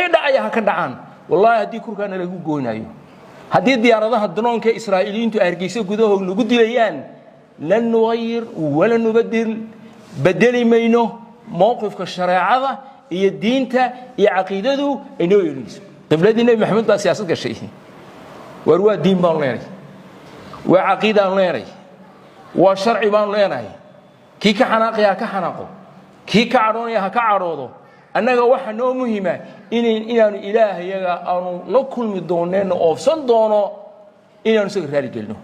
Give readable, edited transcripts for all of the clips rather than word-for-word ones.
وحيد أيها كدعان والله هدي كركان له جوينايو هدي ديارة الدنون كإسرائيليين تأرجيسوا جذوه نقول ليان لن نغير ولا نبدل بدل منه موقف كالشريعة هي الدين تا هي عقيدته إنه يريس بلاد النبي محمد صلى سياسة كشيء وروا الدين بانليري وعقيدة بانليري وشرع بانليري كي كحناقيا كحناقه كي كعرونيا كعروضه أنك واحد نوع مهمة إن إله يجا أو نكل مدونين أو صندوقنا إن نسكر هذه كلنا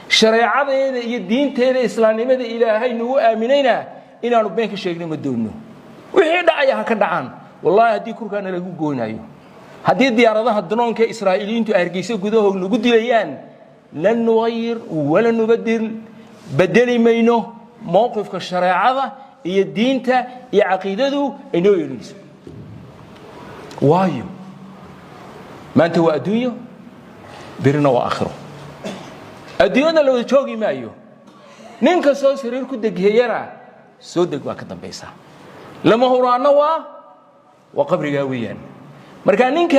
شريعة هي الدين تهذا إسلامي ماذا إلهي نو آمنينا إن نبينك الشيء مدونه وحيد أيها كدعان والله هدي كركان له جوينايو هدي ديارة الدنون كإسرائيليين تأرجيسوا جذوه نقول ليان لن نغير ولا نبدل بدل منه موقف كالشريعة هي الدين تا هي عقيدته إنه يريس وايو ما أنت وأدوية بيرنا وآخره الديانة لو تشوقي مايو نينك سو سرير كده جهيرة سودك وكذا بيسا لما هو رانوا وقبر جاويا مركان نينك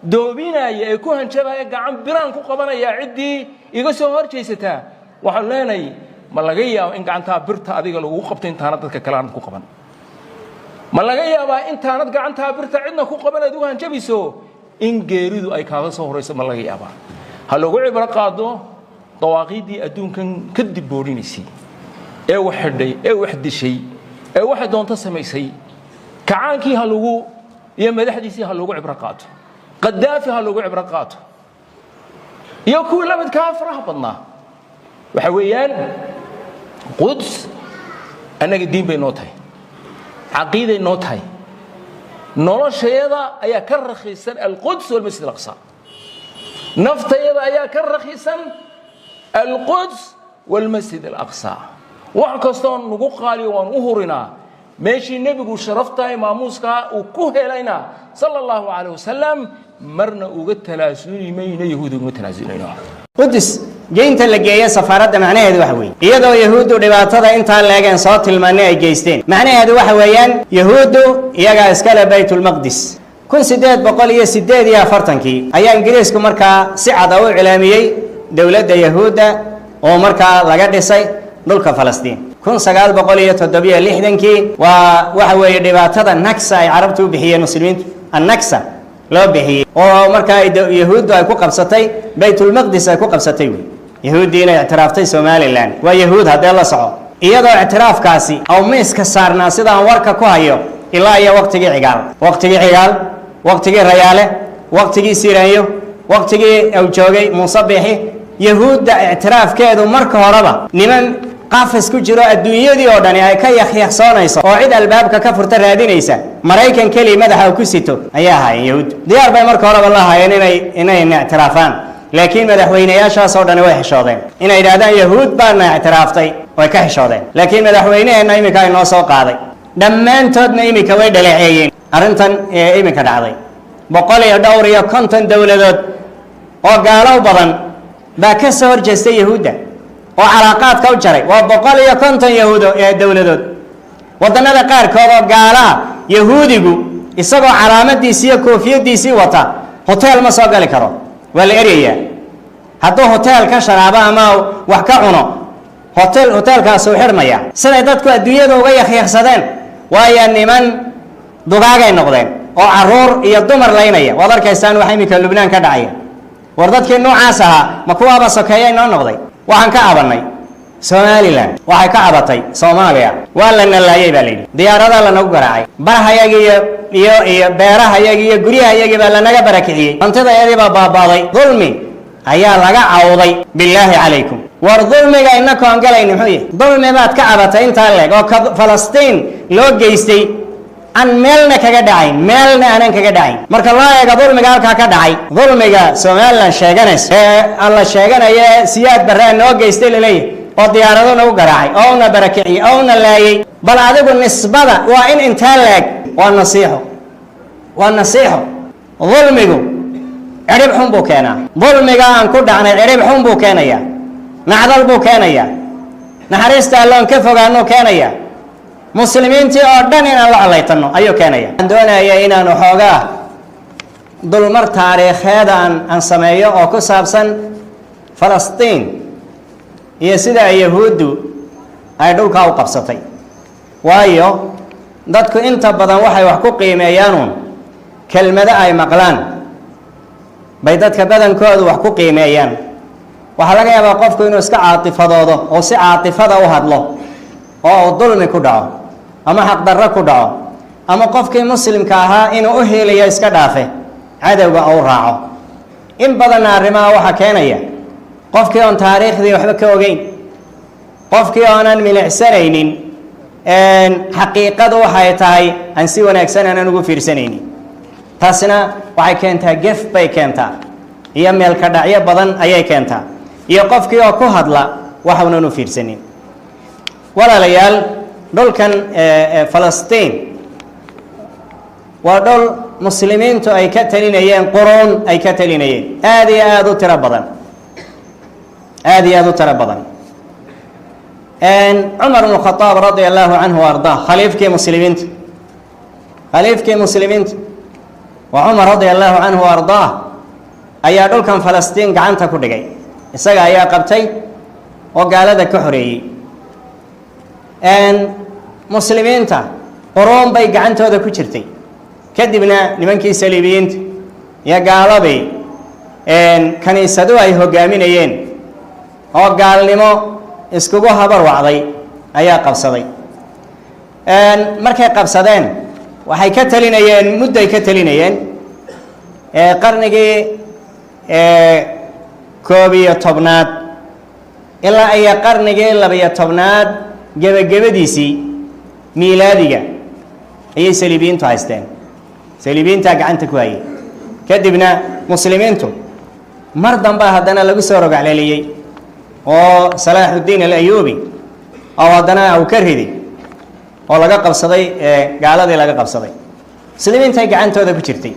دوبينا يكون شبه جعم بران كقبنا يا عدي يقصوا هرشيسته وحلاني ما لقيا إن كانت برتا أديك لو وقفت إنت هنتك كلام كقبنا ما لقيا إنت هنتك أنت برتا عندنا كقبنا دوها نجبيسو إن جريدو أي كذا صهرس ما لقيا هلو قعد برقادو طواقيدي أدون كان كدب بورينيسي واحد شيء واحد دون تسمي شيء كعانكي هلو يا مدحديسي هلو قعد برقادو قدافي هلو قعد برقادو يكون لابد كافر هبطنا وحويان قدس أنك الدين بينوتهاي عقيدة نوتهاي نورش هذا أيا كرخيسا القدس والمسجد الأقصى نفط هذا أيا كرخيسا القدس والمسجد الأقصى وعكستون نقول قالي ونهرنا ماشي النبي شرفته ماموسكا وكهلينا صلى الله عليه وسلم مرنا وقت تلاسوني مين يهود متنازلين قدس جينت اللي جايه سفارة معناها هذا وحوي يدو يهود ودبعتها انت لاقين صوت المعنى جيستين معناها هذا وحويان يهود يجا اسكال بيت المقدس كن سداد بقول يا سداد يا فرتنكي ايا انجليزكم مركا سعد او اعلاميي دولة يهودا ومركا لغا دhisay dhulka فلسطين كن سغال بقول يا تدبيه لحدنكي وحوي دبعتها نكسه ay carabtu bixiyeen muslimiintu النكسه loo bixiyay oo marka yahuud ay ku qabsatay baytul maqdis ay ku qabsatay yahuudina اعترافتay Somaliland waa yahuud hadda la soco iyadoo اعتراafkaasi aw miiska saarnaa sidaan warka ku hayo ilaa iyo waqtigii rayaale waqtigii sirayo waqtigii aw joogay musabbixi yahuudda اعتراafkeedu marka horeba niman qaafis ku jiro adduunyadii oo dhan ay ka yaxyaxsoonayso oo cid albaabka ka furta raadinaysa maraykan kali madaxa ku sito ayaa hay yahuud diyaar bay marka hore wallahi inay اعتراafaan laakiin madaxweynayaashaas oo dhan way xishoodeen inay yiraahdaan yahuud baan اعتراaftay way ka xishoodeen laakiin madaxweynaheena imika ay noo soo qaaday dhammaantoodna imika way dhaleeceeyeen arintan imika dhacday 150 dawladood oo gaalo badan baa ka soo horjeestay yahuudda oo calaaqaadka u jaray waa 150 yahuudo ee dawladood wadanada qaar kood oo gaala yahuudigu isagoo calaamadiisa iyo koofiyadiisa wata hotel ma soo gali karo wala area hadduu hotel ka sharaaba ama wax ka cuno hotelkaas oo xirmaya sida dadku adduunyada uga yaxyaxsadeen waaya niman dugaagay noqdeen oo caruur iyo dumar laynaya wad arkaysaan waxa imika Lubnaan ka dhacaya war dadkii noocaas ah ma kuwaaba sokeeyay noo noqday waxaan ka cabanay Somaliland waxay ka cabatay Soomaaliya waa la nalaayay baa leeyahay diyaarada la nagu garaacay barahayaga iyo beerahayaga iyo guryahayaga baa la naga barakiciyay antida ayadii baa baabaaday dulmi ayaa laga cawday billahi calaykum war dulmiga inaka aan galayno xuye dulmi baad ka cabatay inta leeg oo Falastiin loo geystay an meelna kaga dhacay meelna aanan kaga dhacay marka la eego dulmiga halka ka dhacay dulmiga Somaliland sheeganaysa alla sheeganaya siyaad baraan noo geystay leeyahay oo diyaarado nagu garaacay oo na barakiciyay oo na laayay bal adigu nisbada waa in inta leeg waa nasiixo dulmigu cirib xun buu keenaa dulmiga aan ku dhacnay cirib xun buu keenaya nacdal buu keenaya naxariista Allah ka fogaano keenaya muslimiintii oo dhan inaan la calaytano ayuu keenaya doonaya inaan xoogaa dulmar taariikheed aan sameeyo oo ku saabsan falastiin iyo sida ay yahuuddu ay dhulkaa u qabsatay. waayo dadku inta badan waxay wax ku qiimeeyaanuun kelmado ay maqlaan bay dadka badankoodu wax ku qiimeeyaan. waxaa laga yaabaa qofku inuu iska caatifadoodo oo si caatifada u hadlo oo uu dulmi ku dhaco ama xaqdarro ku dhaco, ama qofkii muslimka ahaa inuu u hiiliyo iska dhaafe cadowga ou raaco. in badanna arrimaha waxaa keenaya qofkii oon taariikhdii waxba ka ogeyn, qofkii oonan milicsanaynin xaqiiqadu waxay tahay aan si wanaagsan aanan ugu fiirsanaynin. taasina waxay keentaa gef bay keentaa iyo meelka dhacyo badan ayay keentaa, iyo qofkii oo ku hadla waxuunan u fiirsanin. walaalayaal, dhulkan falastiin waa dhul muslimiintu ay ka talinayeen, quruun ay ka talinayeen aad iyo aada u tiro badan, aad iyo aada u tiro badan. cumar bnu khadaab radia allahu canhu ardaa, khaliifkii muslimiinta waa cumar radia allahu canhu ardaa, ayaa dhulkan falastiin gacanta ku dhigay. isaga ayaa qabtay oo gaalada ka xoreeyey. muslimiinta quruun bay gacantooda ku jirtay, kadibna nimankii saliibiyiinta iyo gaaladii kaniisaduhu ay hogaaminayeen oo gaalnimo iskugu habar wacday ayaa qabsaday. markay qabsadeen waxay ka talinayeen, mudday ka talinayeen qarnigii 11 ilaa iyo qarnigii 12 gebagabadiisii miilaadiga ayay saliibiyiintu haysteen. saliibiyiintaa gacanta ku hayay. kadibna muslimiintu mar damba haddana lagu soo rogacleeliyey oo salaaxuddiin alayuubi oo haddana uu ka riday oo laga qabsaday, gaaladii laga qabsaday. muslimiintay gacantooda ku jirtay.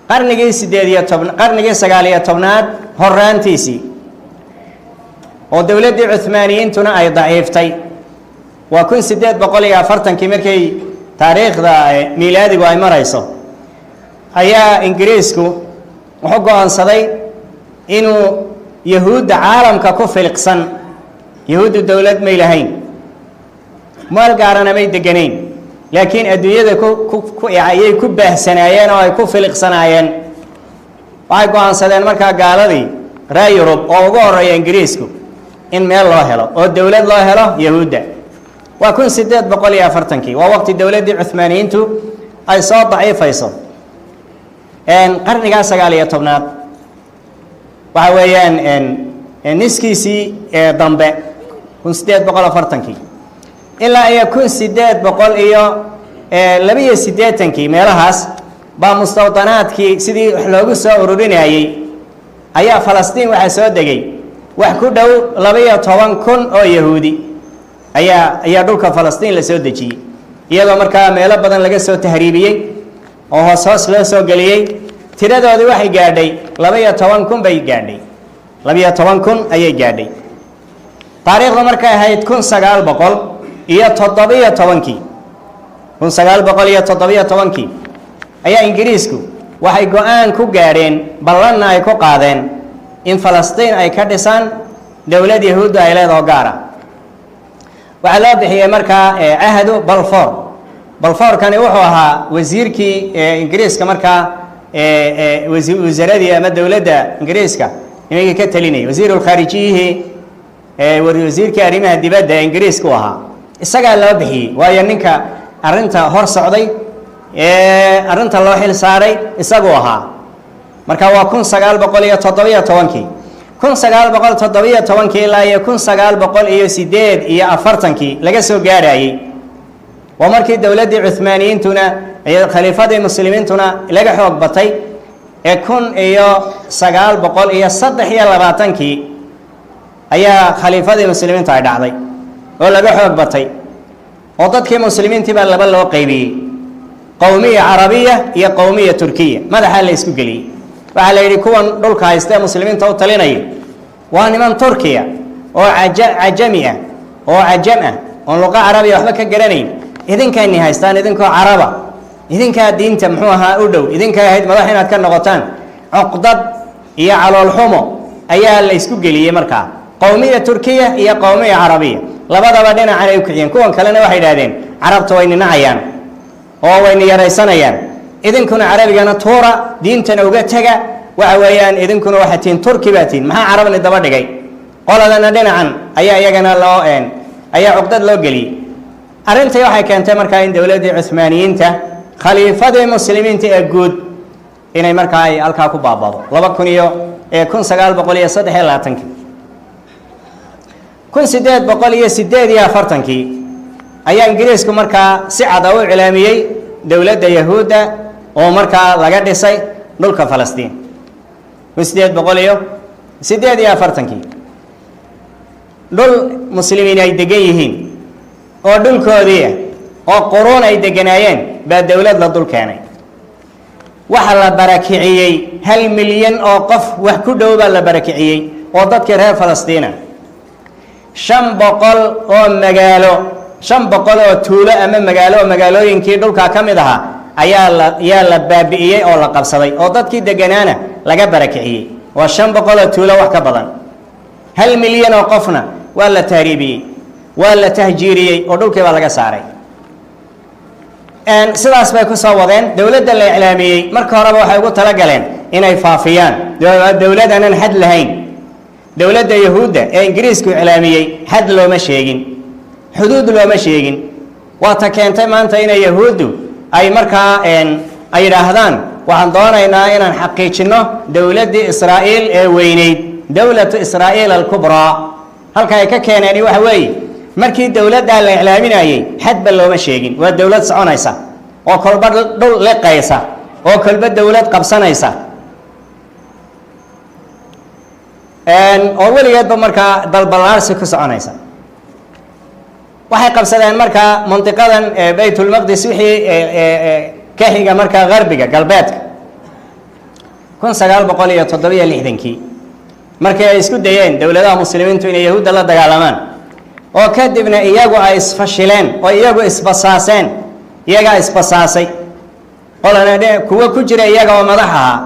qarnigii 19 horaantiisii oo dowladdii cuhmaaniyiintuna ay daciiftay, waa 1840 markay taariikhda miilaadigu ay marayso, ayaa ingiriisku wuxuu go-aansaday inuu yahuudda caalamka ku filiqsan, yahuuddu dowlad may lahayn, meel gaarana may deganayn, laakiin adduunyada ayay ku baahsanaayeen oo ay ku filiqsanaayeen. waxay go-aansadeen markaa gaaladii reer yurub oo ugu horeeya ingiriisku in meel loo helo oo dowlad loo helo yahuudda. waa 1840 waa waqti dowladdii cuhmaaniyiintu ay soo daciifayso. qarnigaa 19 waxa weeyaan niskiisii dambe 1840 ilaa iyo 1882 meelahaas baa mustawdanaadkii sidii wax loogu soo ururinayay ayaa falastiin waxaa soo degay wax ku dhow 12,000 oo yahuudi ayaa dhulka falastiin la soo dejiyey, iyadoo markaa meelo badan laga soo tahriibiyey oo hoos loo soo geliyey. tiradoodii waxay gaadhay 12,000 bay gaadhay, 12,000 ayay gaadhay. taariikhda markay ahayd 1917 ayaa ingiriisku waxay go-aan ku gaadheen, ballanna ay ku qaadeen in falastiin ay ka dhisaan dowlad yahuudda ay leedaho gaara. waxaa loo bixiyey markaa ahdu balfour. balfourkani wuxuu ahaa wasiirkii ingiriiska markaa wasaaradii ama dowladda ingiriiska nimankii ka talinayay, wasiirulkhaarijiyihii wasiirkii arrimaha dibadda ee ingiriiska u ahaa. isagaa loo bixiyey waayo ninka arrinta hor socday arrinta loo xil saaray isaguu ahaa. marka waa 1917 1917 ilaa iyo 1948 laga soo gaarayay. waa markii dowladdii cuhmaaniyiintuna iyo khaliifadii muslimiintuna laga xoog batay. 1923 ayaa khaliifadii muslimiintu ay dhacday oo laga xoog batay, oo dadkii muslimiintii baa laba loo qaybiyey, qowmiya carabiya iyo qowmiya turkiya. madaxaa la isku geliyey. waxaa la yidhi kuwan dhulka haystee muslimiinta u talinaya waa niman turkiya oo cajami ah oo cajam ah oon luqa carabiya waxba ka garanayn. idinkayni haystaan idinkoo caraba idinkaa diinta muxuu ahaa u dhow idinkaa ahayd madax inaad ka noqotaan cuqdad iyo caloolxumo ayaa la isku geliyey markaa qowmiya turkiya iyo qowmiya carabiya labadaba dhinacan ay u kiciyeen kuwan kalena waxay idhahdeen carabta way ninacayaan oo way niyaraysanayaan idinkuna carabigana tuura diintana uga tega waxa weeyaan idinkuna waxaad tihiin turki baa tihiin maxaa carabni daba dhigay qoladana dhinacan ayaa iyagana loo ayaa cuqdad loo geliyey arrintii waxay keentay markaa in dowladdii cuhmaaniyiinta khaliifadii muslimiinta ee guud inay markaa ay halkaa ku baabado 1923 1848 ayaa ingiriisku markaa si cad u iclaamiyey dowladda yahuudda oo markaa laga dhisay dhulka falastiin 1848 dhul muslimiin ay degan yihiin oo dhulkoodii oo quruun ay deganaayeen baa dowlad la dul keenay waxa la barakiciyey 1 milyan oo qof wax ku dhow baa la barakiciyey oo dadkii reer Falastiin 500 oo magaalo 500 oo tuulo ama magaalooyinkii dhulka ka mid ahaa ayaa la baabi'iyey oo la qabsaday oo dadkii deganaana laga barakiciyey waa 500 oo tuulo wax ka badan 1 milyan oo qofna waa la taariibiyey waa la tahjiiriyey oo dhulkii baa laga saaray sidaas bay ku soo wadeen dowladda la iclaamiyey marka horeba waxay ugu talagaleen inay faafiyaan dowladanan xad lahayn dowladda yahuudda ee ingiriisku iclaamiyey xad looma sheegin xuduud looma sheegin waa ta keentay maanta inay yahuuddu ay markaa ay yidhaahdaan waxaan doonaynaa inaan xaqiijinno dowladdii israa'iil ee weyneyd dowlatu israa'iil alkubraa halka ay ka keeneen waxa weeye markii dowladda la iclaaminayay xadba looma sheegin waa dowlad soconaysa oo kolba dhul leqaysa oo kolba dowlad qabsanaysa oo weligeedba markaa dalbalaarsi ku soconaysa waxay qabsadeen markaa mantiqadan baytulmaqdis wixii ka xiga markaa garbiga galbeedka 1967 markii ay isku dayeen dowladaha muslimiintu inay yahuudda la dagaalamaan oo kadibna iyagu ay isfashileen oo iyagu isbasaaseen iyagaa isbasaasay qolana kuwa ku jira iyaga oo madax ahaa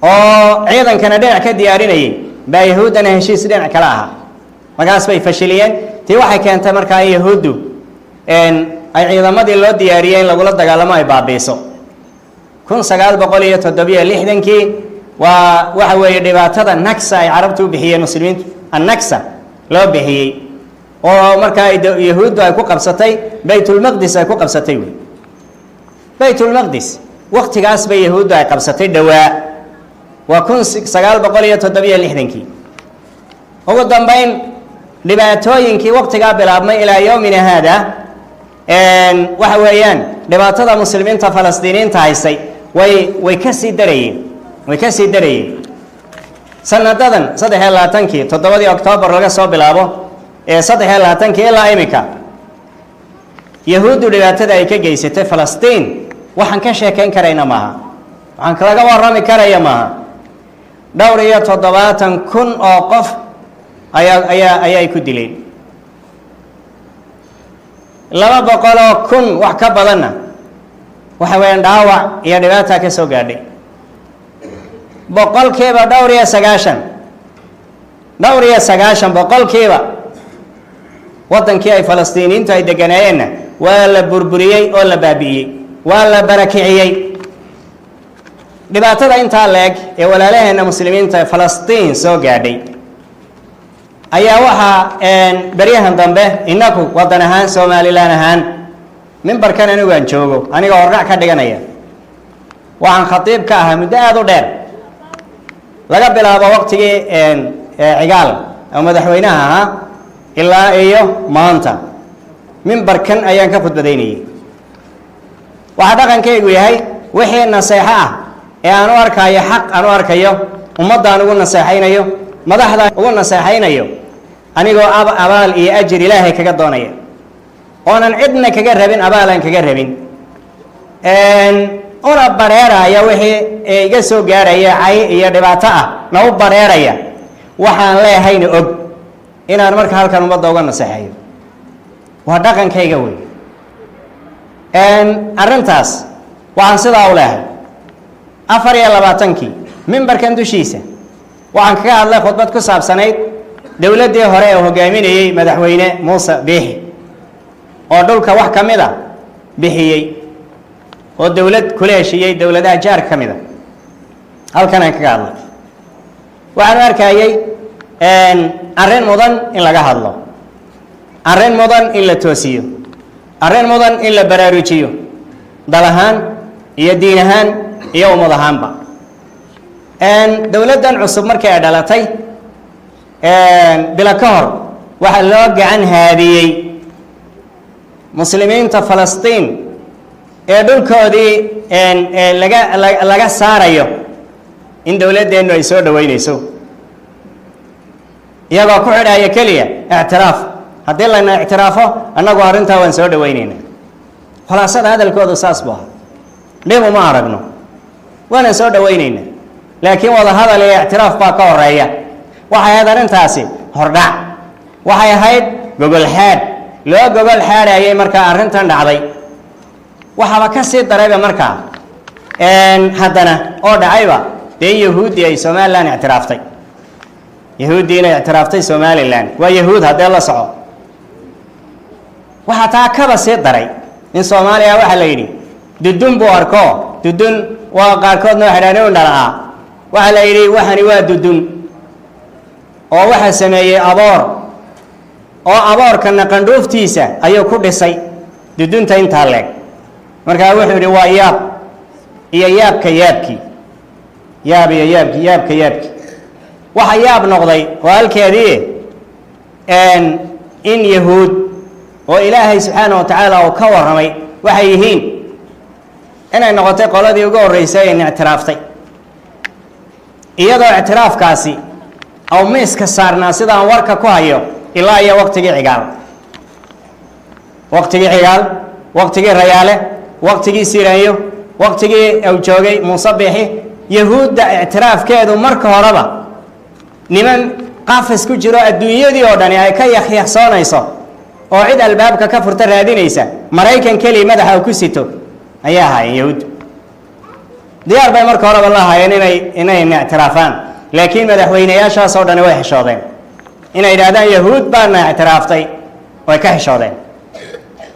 oo ciidankana dhinac ka diyaarinayay baa yahuuddana heshiis dhinac kala ahaa markaas bay fashiliyeen tii waxay keentay markaa in yahuuddu ay ciidamadii loo diyaariyey in lagula dagaalamo ay baabiiso 1967 waa waxa weeye dhibaatada naksa ay carabtu u bixiyeen muslimiintu annaksa loo bixiyey oo markaa yahuuddu ay ku qabsatay baytulmaqdis ay ku qabsatay wey baytulmaqdis waqtigaas bay yahuuddu ay qabsatay dhowaa waa 1967 ugu dambayn dhibaatooyinkii waqtigaa bilaabmay ilaa yowmina haada waxa weeyaan dhibaatada muslimiinta falastiiniinta haysay way ka sii darayeen sanadadan 23 7 Oktoobar laga soo bilaabo 23 ilaa imika yahuuddu dhibaatada ay ka geysatay Falastiin waxaan ka sheekayn karayna maaha waxaan laga warrami karaya maaha dhowr iyo 70,000 oo qof ayay ku dileen 200,000 wax ka badanna waxa weeyaan dhaawac iyo dhibaato ka soo gaadhay boqolkiiba dhowr iyo 90 boqolkiiba wadankii ay Falastiiniintu ay deganaayeenna waa la burburiyey oo la baabi'iyey waa la barakiciyey dhibaatada intaa leeg ee walaalaheena muslimiinta ee Falastiin soo gaadhay ayaa waxaa baryahan dambe inaku wadan ahaan Soomaaliland ahaan mimbarkan anigu aan joogo aniga hornac ka dhiganaya waxaan khatiib ka ahaa muddo aad u dheer laga bilaabo waqtigii cigaal oo madaxweynaha ahaa ilaa iyo maanta mimbarkan ayaan ka khudbadaynayay waxa dhaqankaygu yahay wixii naseexo ah ee aan u arkayo xaq aan u arkayo ummadaan ugu naseexaynayo madaxda ugu naseexaynayo anigoo abaal iyo ajir ilaahay kaga doonaya oonan cidna kaga rabin abaalan kaga rabin una bareeraya wixii iga soo gaaraya cay iyo dhibaato ah na u bareeraya waxaan leehayna og inaan marka halkan ummadda uga naseexayo waa dhaqankayga wey arrintaas waxaan sidaa u leehay 24 mimbarkan dushiisa waxaan kaga hadlay khudbad ku saabsanayd dowladdii hore ee hogaaminayay madaxweyne Muuse Biixi oo dhulka wax ka mid ah bixiyay oo dowlad kula heshiiyay dowladaha jaar ka mid ah halkan aan kaga hadlay waxaan arkayay arrin mudan in laga hadlo arrin mudan in la toosiyo arrin mudan in la baraarujiyo dal ahaan iyo diin ahaan iyo ummad ahaanba dowladdan cusub markii ay dhalatay bila ka hor waxaa loo gacan haadiyey muslimiinta Falastiin ee dhulkoodii laga saarayo in dowladdeenu ay soo dhaweynayso iyagoo ku xidhaya keliya ictiraaf haddii lana ictiraafo annagu arrintaa waan soo dhaweynaynaa khulaasada hadalkoodu saas buu ahaa dhib uma aragno waana soo dhaweynaynaa laakiin wada hadal iyo ictiraaf baa ka horeeya waxay ahayd arrintaasi hordhac waxay ahayd gogol xaad loo gogol xaadhayay markaa arrintan dhacday waxaaba ka sii darayba markaa haddana oo dhacayba dee yahuuddii ay Somaliland ictiraaftay yahuuddiina ictiraaftay Somaliland waa yahuud haddee la soco waxaa taa kaba sii daray in Soomaaliya waxaa la yidhi dudun buu arko dudun waa qaarkoodna waxay dhahdeen u dhalaa waxaa la yidhi waxani waa dudun oo waxa sameeyey aboor oo aboorkana qandhuuftiisa ayuu ku dhisay dudunta intaa leeg markaa wuxuu yidhi waa yaab iyo yaabka yaabkii yaab iyo yaabkii yaabka yaabkii waxa yaab noqday oo halkeedii in yahuud oo ilaahay subxaanahu wa tacaala uu ka warramay waxay yihiin inay noqotay qoladii ugu horreysay ee ictiraaftay iyadoo ictiraafkaasi aw miiska saarnaa sidaan warka ku hayo ilaa iyo waqtigii cigaal waqtigii rayaale waqtigii siraanyo waqtigii uu joogay Muuse Biixi yahuudda ictiraafkeedu marka horeba niman qaafis ku jiro adduunyadii oo dhani ay ka yaxyaxsoonayso oo cid albaabka ka furta raadinaysa Maraykan kaliya madaxa ku sito ayaa ahaayeen yahuud diyaar bay marka horeba la haayeen inay ictiraafaan laakiin madaxweynayaashaas oo dhani way xishoodeen inay yiraahdaan yahuud baan ictiraaftay way ka xishoodeen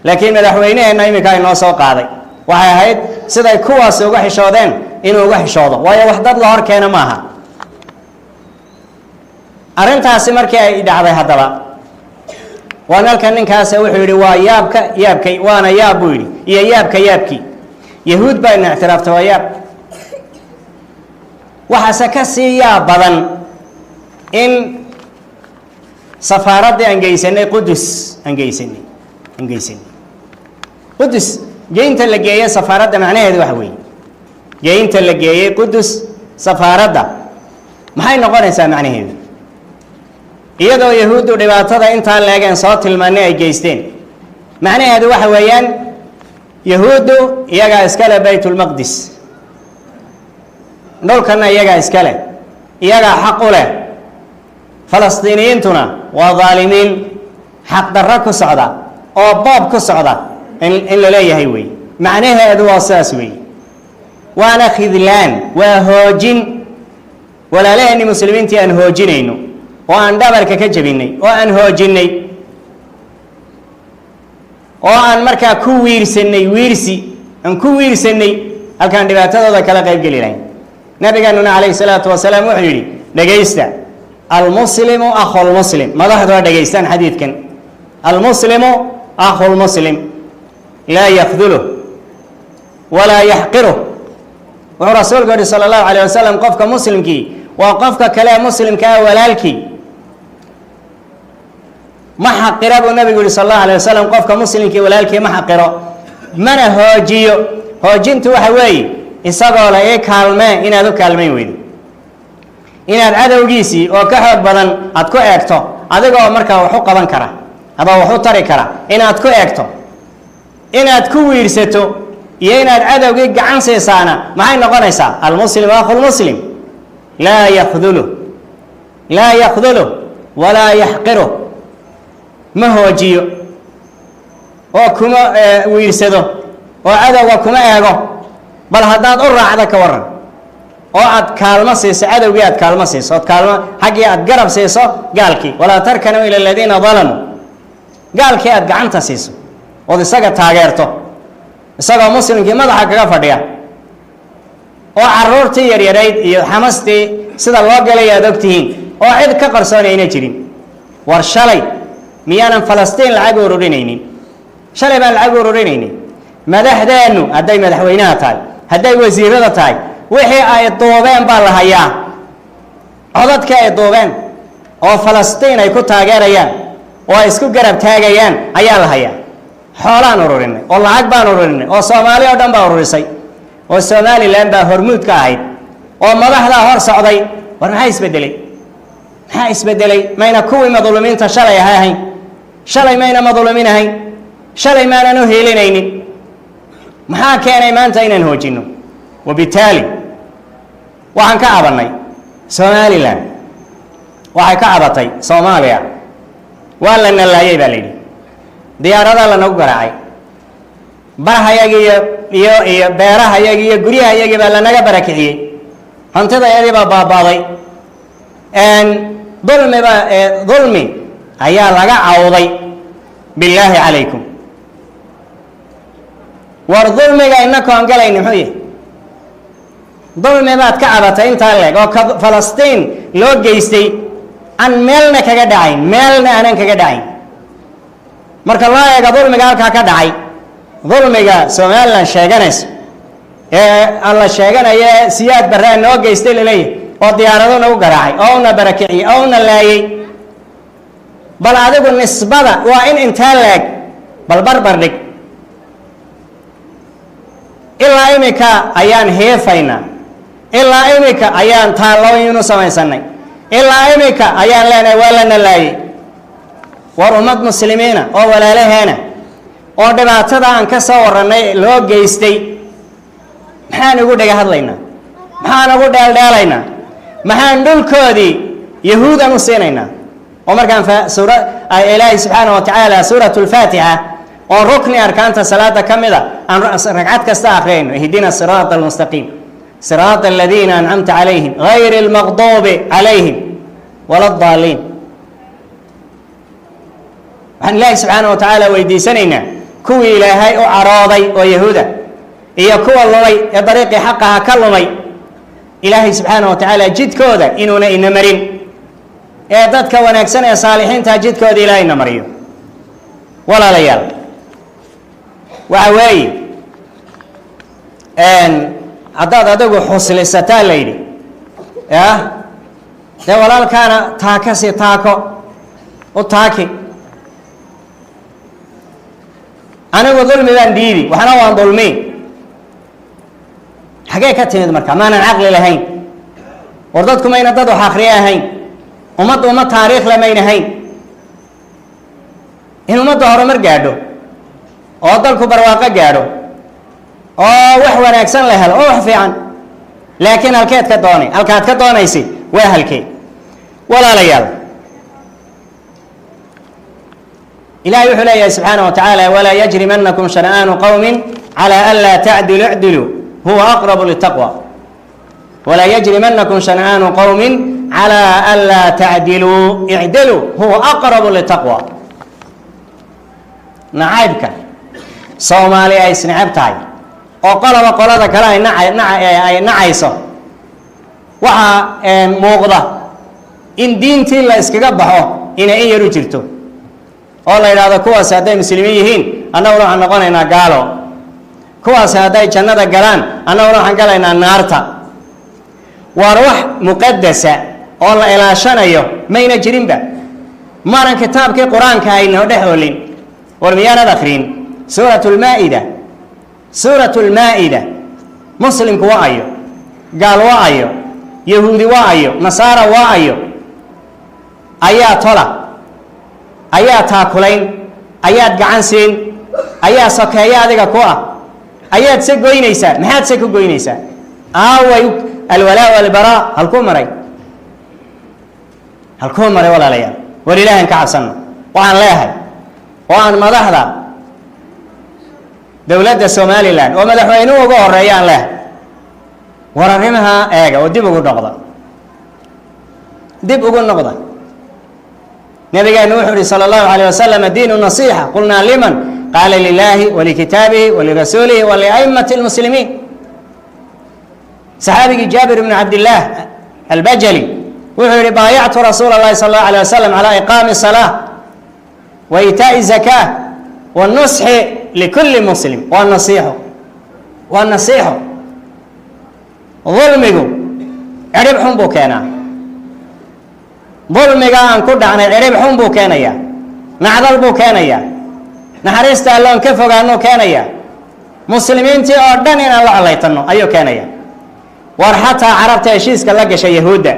laakiin madaxweynaheena imika ay noo soo qaaday waxay ahayd siday kuwaas uga xishoodeen inuu uga xishoodo waayo wax dad la hor keena maaha arrintaasi markii ay dhacday haddaba waan halkan ninkaas wuxuu yidhi waa yaabka yaabkay waana yaab buu yidhi iyo yaabka yaabkii yahuud baa ictiraaftay waa yaab waxaase ka sii yaab badan in safaaradii aan geysanay Qudus aan geysanay Qudus geynta la geeyay safaaradda macnaheedu waxa weeye geynta la geeyay Qudus safaaradda maxay noqonaysaa macnaheedu iyadoo yahuuddu dhibaatada intaa leegeen soo tilmaanay ay geysteen macnaheedu waxa weeyaan yahuuddu iyaga iskale baytul maqdis dhulkana iyaga iskale iyaga xaq u leh falastiiniyiintuna waa dhaalimiin xaq darro ku socda oo boob ku socda in la leeyahay wey macnaheedu waa saas wey waana khidlaan waa hoojin walaalaheenni muslimiintii aan hoojinayno oo aan dhabarka ka jabinay oo aan hoojinay oo aan markaa ku wiirsanay aan ku wiirsanay halkaan dhibaatadooda kala qayb geli lahayn nabigeenuna calayhi salaatu wasalaam wuxuu yidhi dhegaysta almuslimu akhulmuslim madaxdu waa dhegaystaan xadiidkan almuslimu akhulmuslim laa yakduluh walaa yaxqiruh wuxuu rasuulku yidhi sala allahu calayh wasalam qofka muslimkii waa qofka kale muslimka ah walaalkii ma xaqira buu nabigu yidhi sala allahu alayh wasalam qofka muslimkii walaalkii ma xaqiro mana hoojiyo hoojintu waxa weeye isagoo la ii kaalmee inaad u kaalmayn weydo inaad cadowgiisii oo ka xoog badan aad ku eegto adigoo markaa wax u qaban kara ama wax u tari kara inaad ku eegto inaad ku wiirsato iyo inaad cadowgii gacan siisaana maxay noqonaysaa almuslimu akhulmuslim laa yakduluh walaa yaxqiruh ma hoojiyo oo kuma wiirsado وعدو كما إيغو بل هداد أرى عدك ورن وعد كالما سيسو عدو قياد كالما سيسو كالما حقي عد قرب سيسو قالكي ولا تركنوا إلى الذين ظلموا قالكي عد قعنتا سيسو وذي ساقا تاغيرتو ساقا مسلم كي مدحا كغفرديا وعرورتي يريد حمستي سيدا الله قال يا دوكتين وعد كقرصوني إنا جرين ورشالي ميانا فلسطين العقو رورينينين شالي بان العقو رورينينين مدحدانو هداي مدحوينها تاي هداي وزيرة تاي وحي آي الضوبين بالله يا عضدك آي الضوبين وفلسطين أي كو تاغيريان وإسكو قرب تاغيان أيال هيا حولان روريني والله عقبان روريني وصومالي ودن با روريسي وصومالي لان با هرمود كاهيد ومدحدا هور سعودي ورمحا اسبدلي maxaa isbedelay mayna kuwii madluumiinta shalay ahayn shalay mayna madluumin ahayn shalay maana heelinaynin maxaa keenay maanta inaan hoojino wabitaali waxaan ka cabanay Somaliland waxay ka cabatay Soomaaliya waa la nalaayay baa leeyahay diyaarada la nagu garaacay barahayagi iyo beerahayagi iyo guriyahayagi baa la naga barakiciyay hantida yadii baa baabaaday ظلمي أيا لغا عوضي بالله عليكم والظلمي إنكم أنقلين حوية ظلمي بات كعبتين تالك وفلسطين لو جيستي أن ميلنا كجدعين ميلنا أنا كجدعين مرك الله يا ظلمي قال كجدعين ظلمي سومالا شيغانس الله شيغانا يا سياد بران لو جيستي لليه وديارته نو غراعي او نبركعي او نلايي بل ادغ نسبه وان انت لاك بل بربردك الا ايمك ايان هيفينا الا ايمك ايان تالوينو سميسناي الا ايمك ايان لنا ولا نلايي ورمد مسلمين او ولا لهنا oo dhibaatada aan ka soo waranay loo geystay maxaan ugu dhaga hadlaynaa maxaan ugu dheeldheelaynaa maxaan dhulkoodii yahuudan u siinayna oo markaan suura ilaahi subhanahu wa ta'ala suratul fatiha oo rukni arkaanta salaada kamida aan ragcad kasta aqreen ihdina siratal mustaqim siratal ladina an'amta alayhim ghayril maghdubi alayhim waladdallin waxaan ilaahi subhanahu wa ta'ala weydiisanayna kuwii ilaahay u carooday oo yahuuda iyo kuwa lumay ee dariiqi xaqaha ka lumay إلهي سبحانه وتعالى جد كودا إنونا إنا مرين إيه دادك ونكسن يا صالحين تجد كودا إلهي إنا مريو ولا ليال وعوي أن عداد أدوغو حصل الستال ليدي يا ده ولا كان تاكسي تاكو وتاكي أنا وظلمي بان ديدي وحنا وان ظلمي حاجة كتير مركا ما أنا عقل لهين وردتكم أين ضدوا حاخريها هين وما تاريخ لما ينهين إنه ما ظهر مرجعوا أوضلكوا برواقة جارو وحوار أكسن لهال وحفي عن لكن الكات كدوني يسي وهالكي ولا ليال إلهي حليه سبحانه وتعالى ولا يجرمنكم شنآن قوم على ألا تعدلوا اعدلوا هو أقرب للتقوى ولا يجرمنكم شنآن قوم على ألا تعدلوا اعدلوا هو أقرب للتقوى نعيبك صومالي أي سنعبتاي وقال وقال ذكرا نعيسو وحا موقضة إن دينتي الله اسكقبحو إن إيه رجلتو والله إذا هذا كواس هداي مسلميين أنا وروح نقولنا قالوا كواس هداي جنة قلان أنا وروح نقولنا نارتا وروح مقدسة والله إلى شنيو ما ينجرين به مارن كتاب كي قرآن كاينه دحولين والميانا ذكرين سورة المائدة مسلم كوايو قال وايو يهودي وايو نصارى وايو آيات طلع آيات تاكلين آيات قعنسين آيات سكايات كوا آيات سكوينيسا محاد سكوينيسا الولاء والبراء هلكم مري ولا ليا ولله كعبسنا وعن لاهي وعن مدحدا dowladda somalilan oo madaxweynuhu uga horeeyaan leh war arrimaha eega oo dib ugu noqda nabigeenu wuxuu yihi sala allahu alayh wasalam diinu nasiixa qulnaa liman qaala lilaahi walikitaabihi walirasuulihi waliaimati lmuslimiin saxaabigii jaabir ibni cabdillaah albajali wuxuu yihi baayactu rasuula allahi sala allahu alayh wasalam calaa iqaami salaa wa itaa'i zakaa wanusxi likulli muslim waa nasiixo dulmigu cirib xun buu keenaa dulmiga aan ku dhacnay cirib xun buu keenayaa nacdal buu keenayaa naxariista alloon ka fogaanuu keenayaa muslimiintii oo dhan inaan la collaytanno ayuu keenaya war xataa carabta heshiiska la gashay yahuudda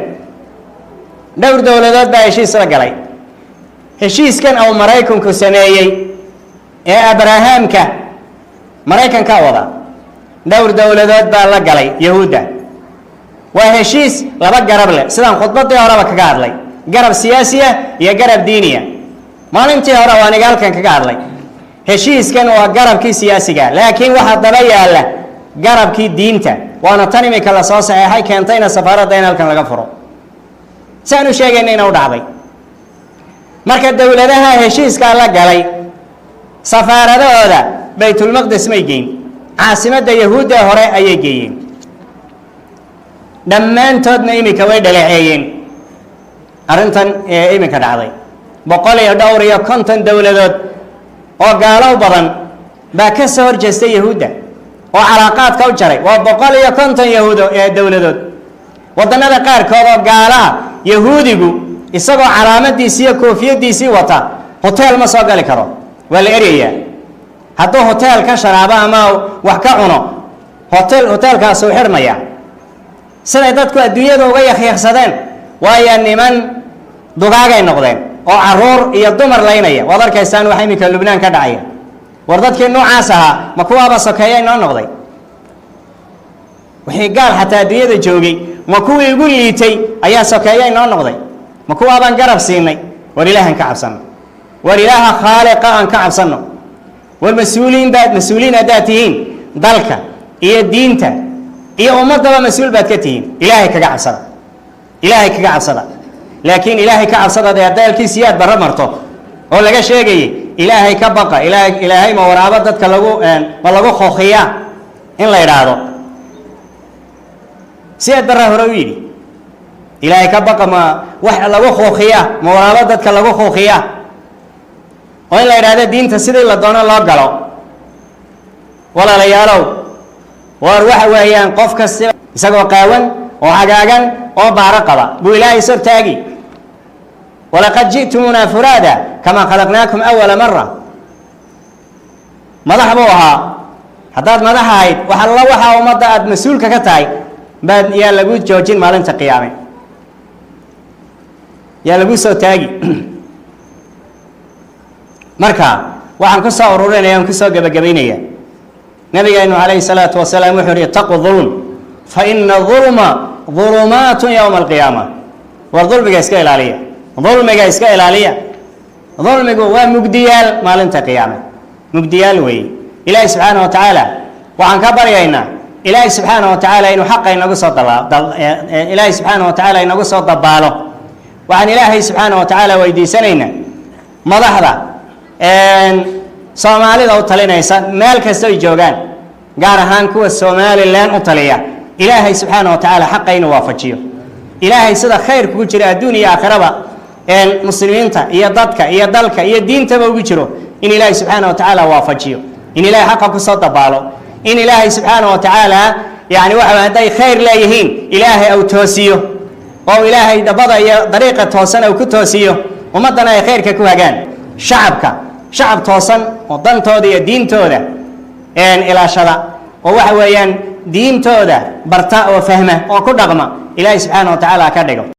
dhowr dowladood baa heshiis la galay heshiiskan uu maraykanku sameeyey ee abrahaamka maraykanka wada dhowr dowladood baa la galay yahuudda waa heshiis laba garab leh sidaan khudbadii horeba kaga hadlay garab siyaasiya iyo garab diiniya maalintii hore waa aniga halkan kaga hadlay heshiiskan waa garabkii siyaasiga laakiin waxaa daba yaalla garabkii diinta waana tan imika la soo saxeexay keentayna safaaradda in halkan laga furo saan u sheegayna ina u dhacday marka dowladaha heshiiskaa la galay safaaradahooda baytulmaqdes may geyn caasimadda yahuudda hore ayay geeyeen dhammaantoodna imika way dhaleeceeyeen arrintan ee iminka dhacday 150 dowladood oo gaalow badan baa ka soo horjeestay yahuudda oo calaaqaadka u jaray waa 150 yahuudo ee dowladood wadannada qaarkood oo gaalaha yahuudigu isagoo calaamadiisii iyo koofiyadiisii wata hotel ma soo gali karo waa la eryayaa hadduu hotel ka sharaabo ama wax ka cuno hotelkaas uu xirmaya siday dadku adduunyada uga yakhyakhsadeen waayo niman dugaagay noqdeen oo caruur iyo dumar laynaya waad arkaysaan waxa iminka lubnaan ka dhacaya war dadkii noocaas ahaa ma kuwaaba sokeeya inoo noqday wixii gaal xataa adduunyada joogay ma kuwii ugu liitay ayaa sokeeya inoo noqday ma kuwaabaan garab siinay war ilaahan ka cabsanno war ilaaha khaaliqa aan ka cabsanno war mas-uuliin haddaad tihiin dalka iyo diinta iyo ummadaba mas-uul baad ka tihiin ilaahay kaga cabsada laakiin ilaahay ka cabsada dee hadalkiisa yaad barra marto oo laga sheegayay ilaahay ka baqa ilaahay ma waraabo dadka lagu khookiyaa in la idhaahdo siyaad barra hore u yidhi ilaahay ka baqa ma wax lagu khookiyaa ma waraabo dadka lagu khookiyaa oo in la idhaahdo diinta sidii la doono loo galo walaalayaalow war waxa weeyaan qof kasta isagoo qaawan oo hagaagan oo baara qaba buu ilaahay soo taagi walaqad ji'tumuna furaada kama khalaqnaakum awwala marra madax buu ahaa haddaad madax ahayd waxa ummadda aad mas-uulka ka tahay baad yaa lagu joojin maalinta qiyaame yaa lagu soo taagi marka waxaan ku soo ururinaya aan ku soo gabagabaynaya nabigeenu calayhi salaatu wasalaam wuxuu yihi ittaqu dulm fa ina dulma dulumaatun yowma alqiyaama war dulmiga iska ilaaliya dulmigu waa mugdiyaal maalinta qiyaame mugdiyaal weeye ilaahi subxaana wa tacaala waxaan ka baryaynaa ilaahi subxaana wa tacaala inuu xaqa ilaahi subxaana wa tacaala inagu soo dabaalo waxaan ilaahay subxaana wa tacaala weydiisanaynaa madaxda soomaalida u talinaysa meel kasta ay joogaan gaar ahaan kuwa somalilan u taliya ilaahay subxaana wa tacaala xaqa inuu waafajiyo ilaahay sida khayr kugu jira adduun iyo aakhiraba muslimiinta iyo dadka iyo dalka iyo diintaba ugu jiro in ilaahay subxaana wa tacaala waafajiyo in ilaahay xaqa ku soo dabaalo in ilaahay subxaana wa tacaala yani waxa hadday khayr leeyihiin ilaahay au toosiyo oo ilaahay dabada iyo dariiqa toosan au ku toosiyo ummaddana ay khayrka ku hagaan shacab toosan oo dantooda iyo diintooda ilaashada oo waxa weeyaan diintooda barta oo fahma oo ku dhaqma ilaahay subxaana wa tacaala ka dhigo